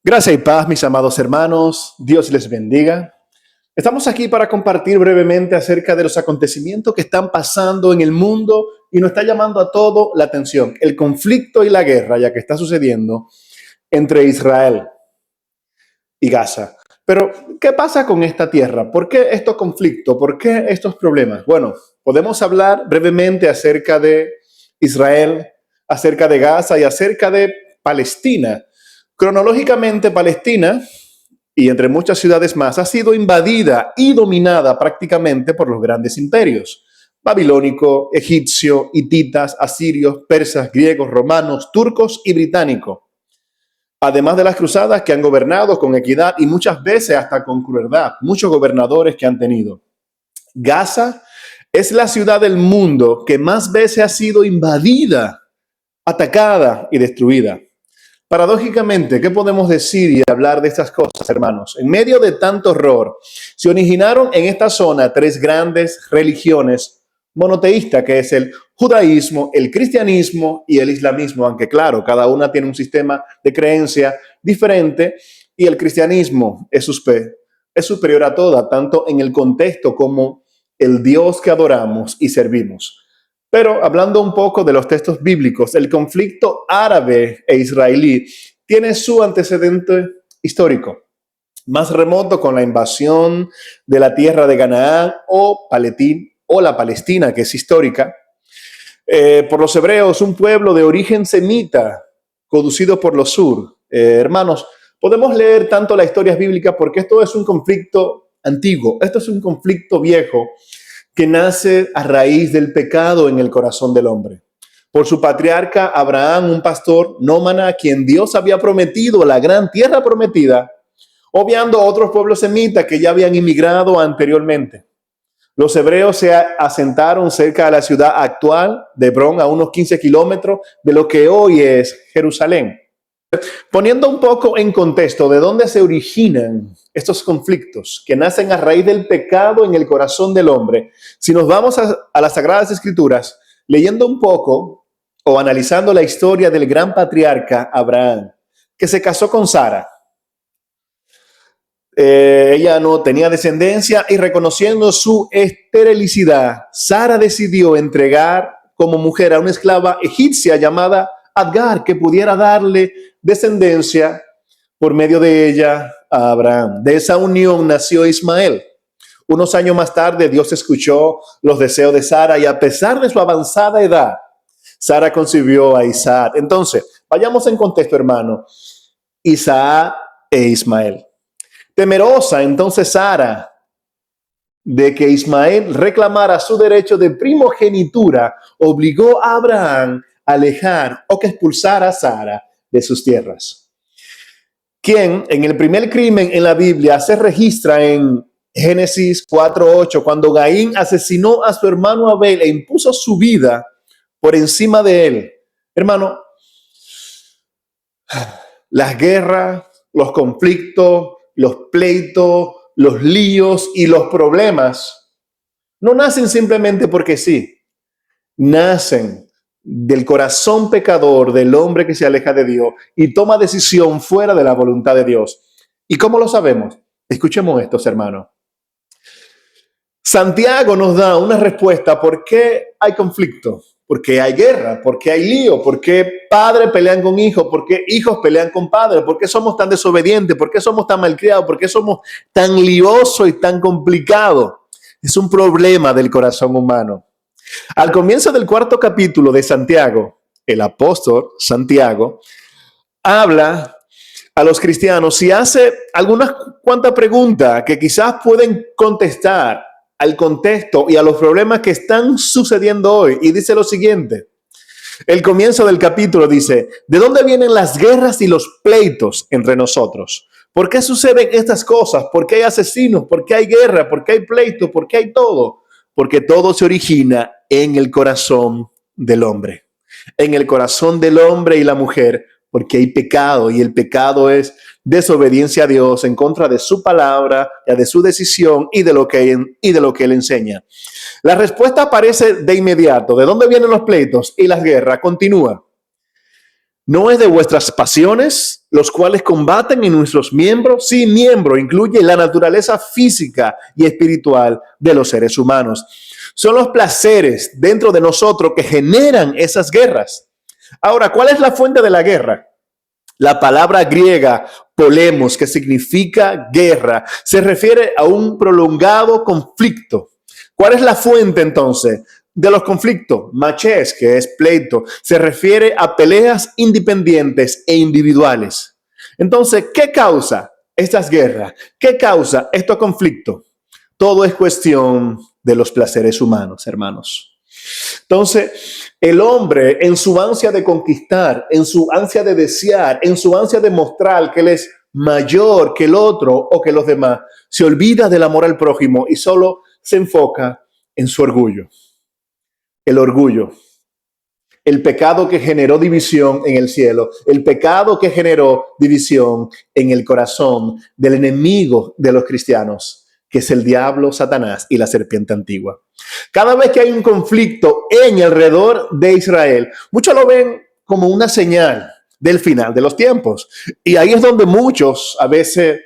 Gracias y paz, mis amados hermanos. Dios les bendiga. Estamos aquí para compartir brevemente acerca de los acontecimientos que están pasando en el mundo y nos está llamando a todo la atención. El conflicto y la guerra, ya que está sucediendo entre Israel y Gaza. Pero, ¿qué pasa con esta tierra? ¿Por qué estos conflictos? ¿Por qué estos problemas? Bueno, podemos hablar brevemente acerca de Israel, acerca de Gaza y acerca de Palestina. Cronológicamente, Palestina, y entre muchas ciudades más, ha sido invadida y dominada prácticamente por los grandes imperios: babilónico, egipcio, hititas, asirios, persas, griegos, romanos, turcos y británicos. Además de las cruzadas que han gobernado con equidad y muchas veces hasta con crueldad, muchos gobernadores que han tenido. Gaza es la ciudad del mundo que más veces ha sido invadida, atacada y destruida. Paradójicamente, ¿qué podemos decir y hablar de estas cosas, hermanos? En medio de tanto horror, se originaron en esta zona tres grandes religiones monoteístas, que es el judaísmo, el cristianismo y el islamismo, aunque claro, cada una tiene un sistema de creencia diferente y el cristianismo es superior a toda, tanto en el contexto como el Dios que adoramos y servimos. Pero hablando un poco de los textos bíblicos, el conflicto árabe e israelí tiene su antecedente histórico, más remoto, con la invasión de la tierra de Canaán o la Palestina, que es histórica, por los hebreos, un pueblo de origen semita, conducido por los sur. Hermanos, podemos leer tanto las historias bíblicas porque esto es un conflicto antiguo, esto es un conflicto viejo, que nace a raíz del pecado en el corazón del hombre. Por su patriarca Abraham, un pastor nómada a quien Dios había prometido la gran tierra prometida, obviando a otros pueblos semitas que ya habían inmigrado anteriormente. Los hebreos se asentaron cerca de la ciudad actual de Hebrón, a unos 15 kilómetros de lo que hoy es Jerusalén. Poniendo un poco en contexto de dónde se originan estos conflictos que nacen a raíz del pecado en el corazón del hombre, si nos vamos a las Sagradas Escrituras, leyendo un poco o analizando la historia del gran patriarca Abraham, que se casó con Sara. Ella no tenía descendencia y, reconociendo su esterilicidad, Sara decidió entregar como mujer a una esclava egipcia llamada Agar, que pudiera darle descendencia por medio de ella a Abraham. De esa unión nació Ismael. Unos años más tarde, Dios escuchó los deseos de Sara y, a pesar de su avanzada edad, Sara concibió a Isaac. Entonces, vayamos en contexto, hermano. Isaac e Ismael. Temerosa entonces Sara de que Ismael reclamara su derecho de primogenitura, obligó a Abraham a alejar o que expulsara a Sara de sus tierras. Quien en el primer crimen en la Biblia se registra en Génesis 4:8, cuando Caín asesinó a su hermano Abel e impuso su vida por encima de él. Hermano, las guerras, los conflictos, los pleitos, los líos y los problemas no nacen simplemente porque sí. Nacen del corazón pecador del hombre que se aleja de Dios y toma decisión fuera de la voluntad de Dios. ¿Y cómo lo sabemos? Escuchemos esto, hermanos. Santiago nos da una respuesta por qué hay conflicto, por qué hay guerra, por qué hay lío, por qué padres pelean con hijos, por qué hijos pelean con padres, por qué somos tan desobedientes, por qué somos tan malcriados, por qué somos tan liosos y tan complicados. Es un problema del corazón humano. Al comienzo del 4º capítulo de Santiago, el apóstol Santiago habla a los cristianos y hace algunas cuantas preguntas que quizás pueden contestar al contexto y a los problemas que están sucediendo hoy. Y dice lo siguiente. El comienzo del capítulo dice: ¿de dónde vienen las guerras y los pleitos entre nosotros? ¿Por qué suceden estas cosas? ¿Por qué hay asesinos? ¿Por qué hay guerra? ¿Por qué hay pleitos? ¿Por qué hay todo? Porque todo se origina en el corazón del hombre. En el corazón del hombre y la mujer, porque hay pecado, y el pecado es desobediencia a Dios en contra de su palabra, de su decisión y de lo que él enseña. La respuesta aparece de inmediato. ¿De dónde vienen los pleitos y las guerras? Continúa. ¿No es de vuestras pasiones, los cuales combaten en nuestros miembros? Sí, miembro incluye la naturaleza física y espiritual de los seres humanos. Son los placeres dentro de nosotros que generan esas guerras. Ahora, ¿cuál es la fuente de la guerra? La palabra griega polemos, que significa guerra, se refiere a un prolongado conflicto. ¿Cuál es la fuente entonces de los conflictos? Machés, que es pleito, se refiere a peleas independientes e individuales. Entonces, ¿qué causa estas guerras? ¿Qué causa estos conflictos? Todo es cuestión de los placeres humanos, hermanos. Entonces, el hombre, en su ansia de conquistar, en su ansia de desear, en su ansia de mostrar que él es mayor que el otro o que los demás, se olvida del amor al prójimo y solo se enfoca en su orgullo. El orgullo. El pecado que generó división en el cielo, el pecado que generó división en el corazón del enemigo de los cristianos, que es el diablo, Satanás y la serpiente antigua. Cada vez que hay un conflicto en y alrededor de Israel, muchos lo ven como una señal del final de los tiempos. Y ahí es donde muchos a veces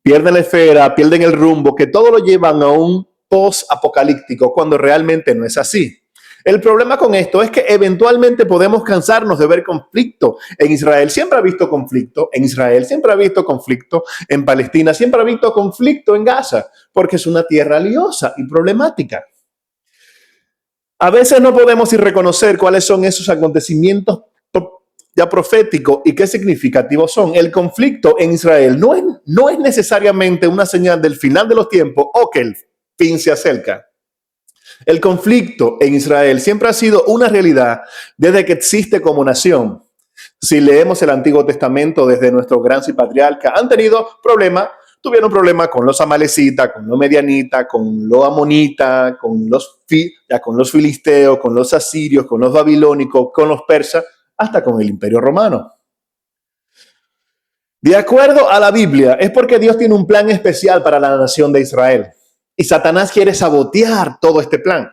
pierden la esfera, pierden el rumbo, que todo lo llevan a un post-apocalíptico, cuando realmente no es así. El problema con esto es que eventualmente podemos cansarnos de ver conflicto. En Israel siempre ha visto conflicto, en Israel siempre ha visto conflicto, en Palestina siempre ha visto conflicto, en Gaza, porque es una tierra liosa y problemática. A veces no podemos ir reconocer cuáles son esos acontecimientos ya proféticos y qué significativos son. El conflicto en Israel no es necesariamente una señal del final de los tiempos o que el fin se acerca. El conflicto en Israel siempre ha sido una realidad desde que existe como nación. Si leemos el Antiguo Testamento desde nuestros grandes patriarcas, han tenido problemas, tuvieron problemas con los amalecitas, con los medianitas, con los amonitas, con los filisteos, con los asirios, con los babilónicos, con los persas, hasta con el Imperio Romano. De acuerdo a la Biblia, es porque Dios tiene un plan especial para la nación de Israel. Y Satanás quiere sabotear todo este plan.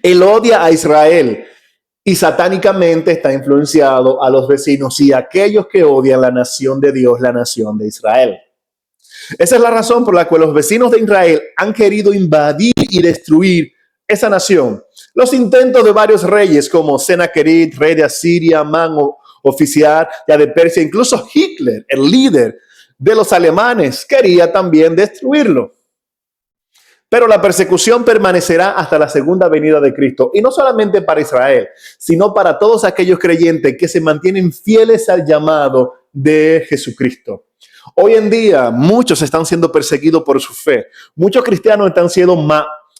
Él odia a Israel y satánicamente está influenciado a los vecinos y a aquellos que odian la nación de Dios, la nación de Israel. Esa es la razón por la cual los vecinos de Israel han querido invadir y destruir esa nación. Los intentos de varios reyes como Sennacherib, rey de Asiria, Amán, oficial ya de Persia, incluso Hitler, el líder de los alemanes, quería también destruirlo. Pero la persecución permanecerá hasta la segunda venida de Cristo. Y no solamente para Israel, sino para todos aquellos creyentes que se mantienen fieles al llamado de Jesucristo. Hoy en día, muchos están siendo perseguidos por su fe. Muchos cristianos están siendo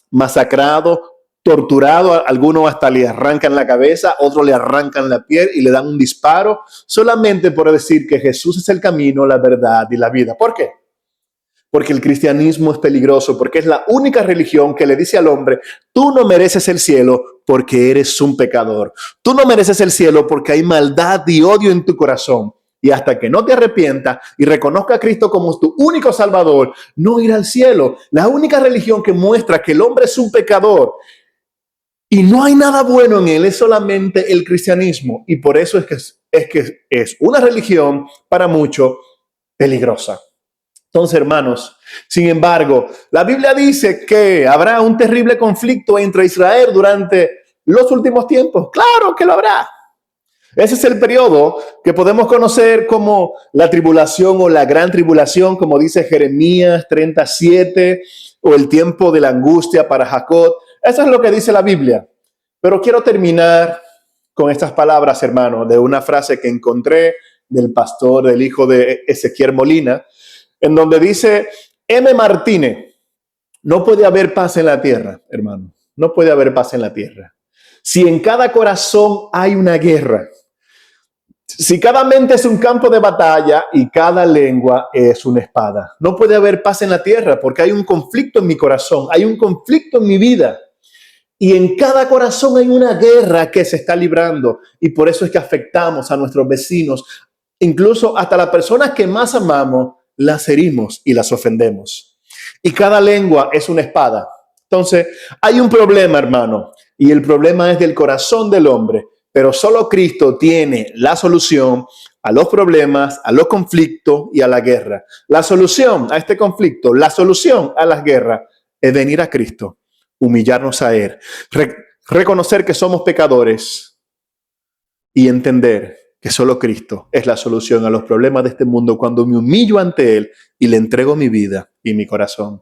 masacrados, torturados. Algunos hasta le arrancan la cabeza, otros le arrancan la piel y le dan un disparo solamente por decir que Jesús es el camino, la verdad y la vida. ¿Por qué? Porque el cristianismo es peligroso, porque es la única religión que le dice al hombre: tú no mereces el cielo, porque eres un pecador. Tú no mereces el cielo porque hay maldad y odio en tu corazón. Y hasta que no te arrepientas y reconozca a Cristo como tu único Salvador, no irás al cielo. La única religión que muestra que el hombre es un pecador y no hay nada bueno en él es solamente el cristianismo. Y por eso es una religión para muchos peligrosa. Entonces, hermanos, sin embargo, la Biblia dice que habrá un terrible conflicto entre Israel durante los últimos tiempos. Claro que lo habrá. Ese es el periodo que podemos conocer como la tribulación o la gran tribulación, como dice Jeremías 37, o el tiempo de la angustia para Jacob. Eso es lo que dice la Biblia. Pero quiero terminar con estas palabras, hermano, de una frase que encontré del pastor, del hijo de Ezequiel Molina, en donde dice, M. Martínez, no puede haber paz en la tierra, hermano. No puede haber paz en la tierra. Si en cada corazón hay una guerra, si cada mente es un campo de batalla y cada lengua es una espada, no puede haber paz en la tierra porque hay un conflicto en mi corazón, hay un conflicto en mi vida. Y en cada corazón hay una guerra que se está librando. Y por eso es que afectamos a nuestros vecinos, incluso hasta las personas que más amamos, las herimos y las ofendemos. Y cada lengua es una espada. Entonces, hay un problema, hermano, y el problema es del corazón del hombre, pero solo Cristo tiene la solución a los problemas, a los conflictos y a la guerra. La solución a este conflicto, la solución a las guerras es venir a Cristo, humillarnos a Él, reconocer que somos pecadores y entender que solo Cristo es la solución a los problemas de este mundo cuando me humillo ante Él y le entrego mi vida y mi corazón.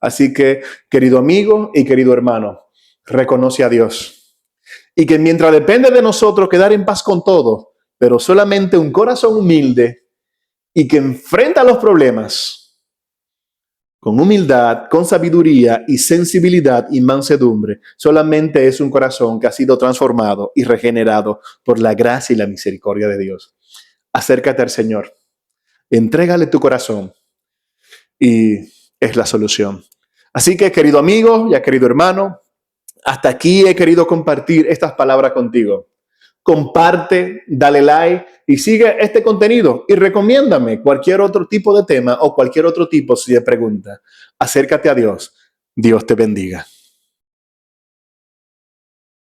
Así que, querido amigo y querido hermano, reconoce a Dios. Y que mientras depende de nosotros quedar en paz con todo, pero solamente un corazón humilde y que enfrenta los problemas con humildad, con sabiduría y sensibilidad y mansedumbre, solamente es un corazón que ha sido transformado y regenerado por la gracia y la misericordia de Dios. Acércate al Señor, entrégale tu corazón y es la solución. Así que, querido amigo y querido hermano, hasta aquí he querido compartir estas palabras contigo. Comparte, dale like y sigue este contenido y recomiéndame cualquier otro tipo de tema o cualquier otro tipo de pregunta. Acércate a Dios. Dios te bendiga.